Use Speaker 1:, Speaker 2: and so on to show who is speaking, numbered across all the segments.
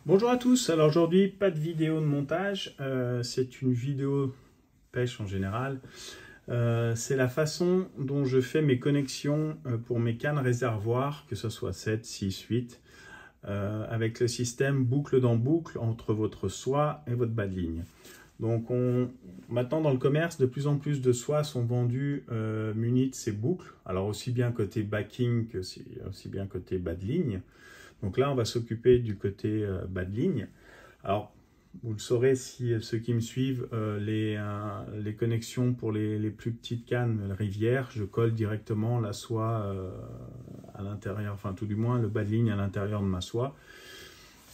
Speaker 1: Bonjour à tous, alors aujourd'hui pas de vidéo de montage, c'est une vidéo pêche en général. C'est la façon dont je fais mes connexions pour mes cannes réservoirs, que ce soit 7, 6, 8, avec le système boucle dans boucle entre votre soie et votre bas de ligne. Donc maintenant dans le commerce, de plus en plus de soies sont vendues munies de ces boucles, alors aussi bien côté backing que aussi bien côté bas de ligne. Donc là, on va s'occuper du côté bas de ligne. Alors, vous le saurez si ceux qui me suivent, les connexions pour les plus petites cannes rivière, je colle directement la soie à l'intérieur, enfin tout du moins le bas de ligne à l'intérieur de ma soie.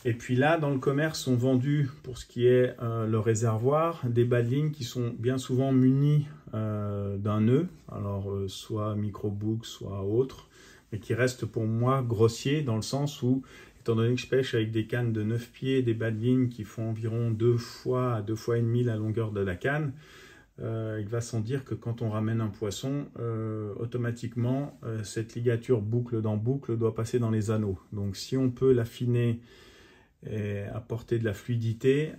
Speaker 1: Et puis là, dans le commerce, sont vendus, pour ce qui est le réservoir, des bas de ligne qui sont bien souvent munis d'un nœud, alors soit micro-boucle, soit autre, mais qui reste pour moi grossier dans le sens où, étant donné que je pêche avec des cannes de 9 pieds, des bas de ligne qui font environ 2 fois à 2 fois et demi la longueur de la canne, il va sans dire que quand on ramène un poisson, automatiquement, cette ligature boucle dans boucle doit passer dans les anneaux. Donc si on peut l'affiner et apporter de la fluidité,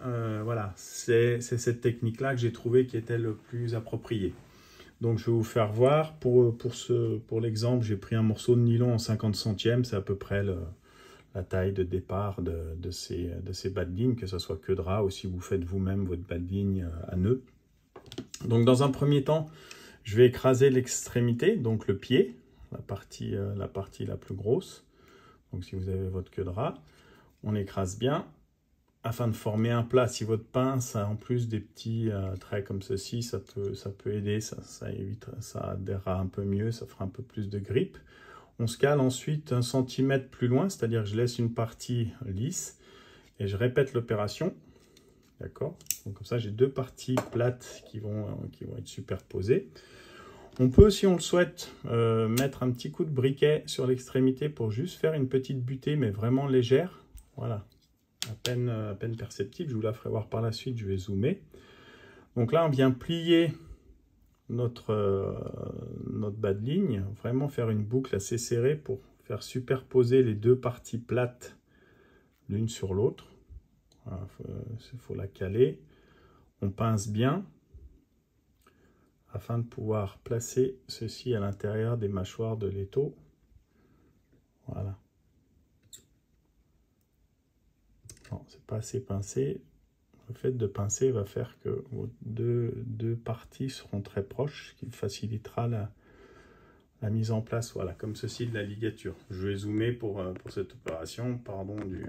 Speaker 1: voilà, c'est cette technique-là que j'ai trouvé qui était le plus approprié. Donc je vais vous faire voir, pour l'exemple, j'ai pris un morceau de nylon en 50 centièmes, c'est à peu près la taille de départ de ces bas de ligne, que ce soit queue de rat ou si vous faites vous-même votre bas de ligne à nœud. Donc dans un premier temps, je vais écraser l'extrémité, donc le pied, la partie la plus grosse. Donc si vous avez votre queue de rat, on écrase bien afin de former un plat. Si votre pince a en plus des petits traits comme ceci, ça peut aider, ça évite, ça adhérera un peu mieux, ça fera un peu plus de grippe. On se cale ensuite 1 cm plus loin, c'est-à-dire que je laisse une partie lisse et je répète l'opération. D'accord? Donc comme ça, j'ai deux parties plates qui vont être superposées. On peut, si on le souhaite, mettre un petit coup de briquet sur l'extrémité pour juste faire une petite butée, mais vraiment légère. Voilà, à peine perceptible. Je vous la ferai voir par la suite, je vais zoomer. Donc là, on vient plier notre bas de ligne, vraiment faire une boucle assez serrée pour faire superposer les deux parties plates l'une sur l'autre. Voilà, faut la caler. On pince bien afin de pouvoir placer ceci à l'intérieur des mâchoires de l'étau. Voilà. Non, c'est pas assez pincé. Le fait de pincer va faire que vos deux parties seront très proches, ce qui facilitera la mise en place, voilà, comme ceci de la ligature. Je vais zoomer pour cette opération, pardon du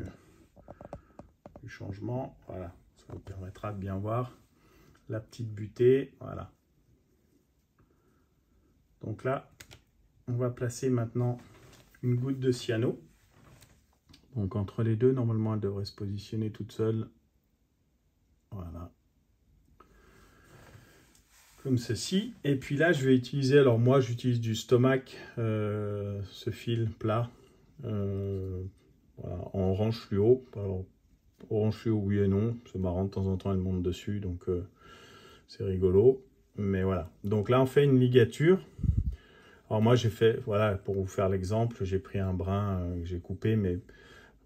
Speaker 1: changement. Voilà, ça vous permettra de bien voir la petite butée. Voilà. Donc là, on va placer maintenant une goutte de cyano. Donc entre les deux, normalement, elle devrait se positionner toute seule. Voilà. Comme ceci. Et puis là, je vais utiliser, alors moi, j'utilise du Stomac, ce fil plat, voilà, en orange fluo. Alors, orange fluo, oui et non. C'est marrant, de temps en temps, elle monte dessus, donc c'est rigolo. Mais voilà. Donc là, on fait une ligature. Alors moi, j'ai fait, voilà, pour vous faire l'exemple, j'ai pris un brin que j'ai coupé, mais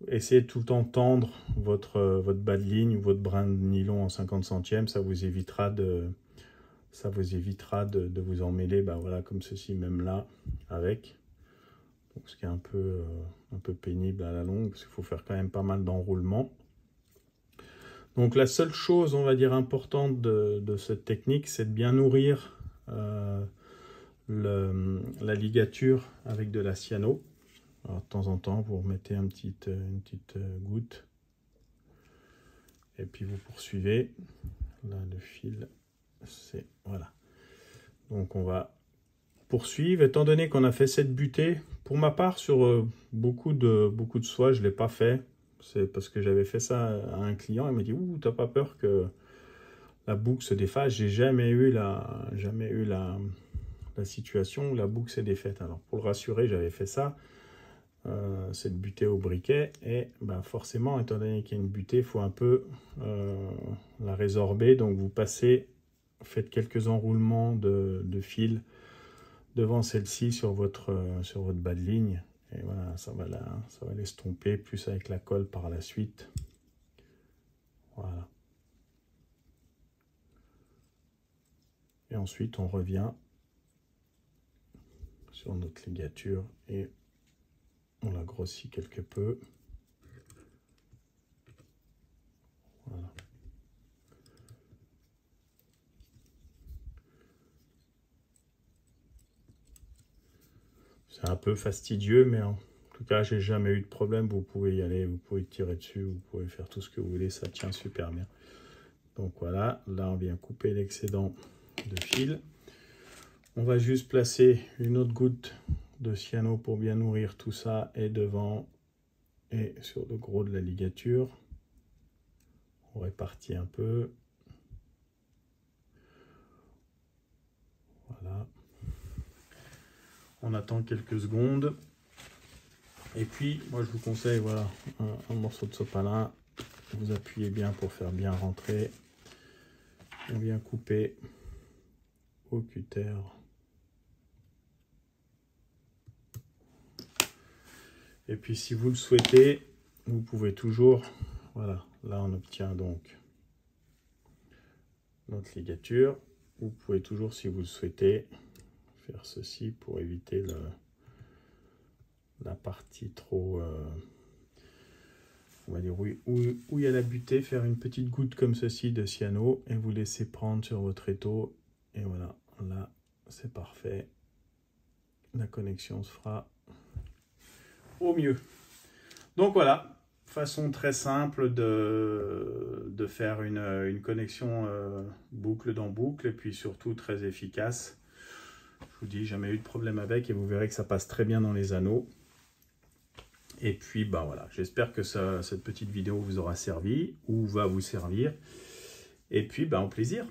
Speaker 1: essayez de tout le temps tendre votre bas de ligne ou votre brin de nylon en 50 centièmes, ça vous évitera de vous emmêler, ben voilà, comme ceci, même là, avec. Donc, ce qui est un peu pénible à la longue, parce qu'il faut faire quand même pas mal d'enroulement. Donc la seule chose, on va dire, importante de cette technique, c'est de bien nourrir la ligature avec de la cyano. Alors, de temps en temps, vous remettez une petite goutte. Et puis vous poursuivez. Là, le fil, c'est... Voilà. Donc on va poursuivre. Étant donné qu'on a fait cette butée, pour ma part, sur beaucoup de soie, je ne l'ai pas fait. C'est parce que j'avais fait ça à un client. Il m'a dit, ouh, t'as pas peur que la boucle se défasse? J'ai jamais eu la situation où la boucle s'est défaite. Alors pour le rassurer, j'avais fait ça. Cette butée au briquet, et ben forcément, étant donné qu'il y a une butée, il faut un peu la résorber. Donc vous faites quelques enroulements de fil devant celle-ci sur votre bas de ligne, et voilà, ça va l'estomper, plus avec la colle par la suite. Voilà. Et ensuite, on revient sur notre ligature et on la grossit quelque peu. Voilà. C'est un peu fastidieux, mais en tout cas, j'ai jamais eu de problème. Vous pouvez y aller, vous pouvez tirer dessus, vous pouvez faire tout ce que vous voulez, ça tient super bien. Donc voilà, là on vient couper l'excédent de fil. On va juste placer une autre goutte de cyano pour bien nourrir tout ça, et devant et sur le gros de la ligature. On répartit un peu. Voilà. On attend quelques secondes. Et puis, moi je vous conseille, voilà, un morceau de sopalin. Vous appuyez bien pour faire bien rentrer. On vient couper au cutter. Et puis si vous le souhaitez, vous pouvez toujours, voilà, là on obtient donc notre ligature. Vous pouvez toujours, si vous le souhaitez, faire ceci pour éviter la partie trop, on va dire où il y a la butée, faire une petite goutte comme ceci de cyano et vous laissez prendre sur votre étau. Et voilà, là c'est parfait. La connexion se fera au mieux. Donc voilà, façon très simple de faire une connexion boucle dans boucle, et puis surtout très efficace. Je vous dis, jamais eu de problème avec, et vous verrez que ça passe très bien dans les anneaux. Et puis bah voilà, j'espère que cette petite vidéo vous aura servi ou va vous servir. Et puis bah au plaisir.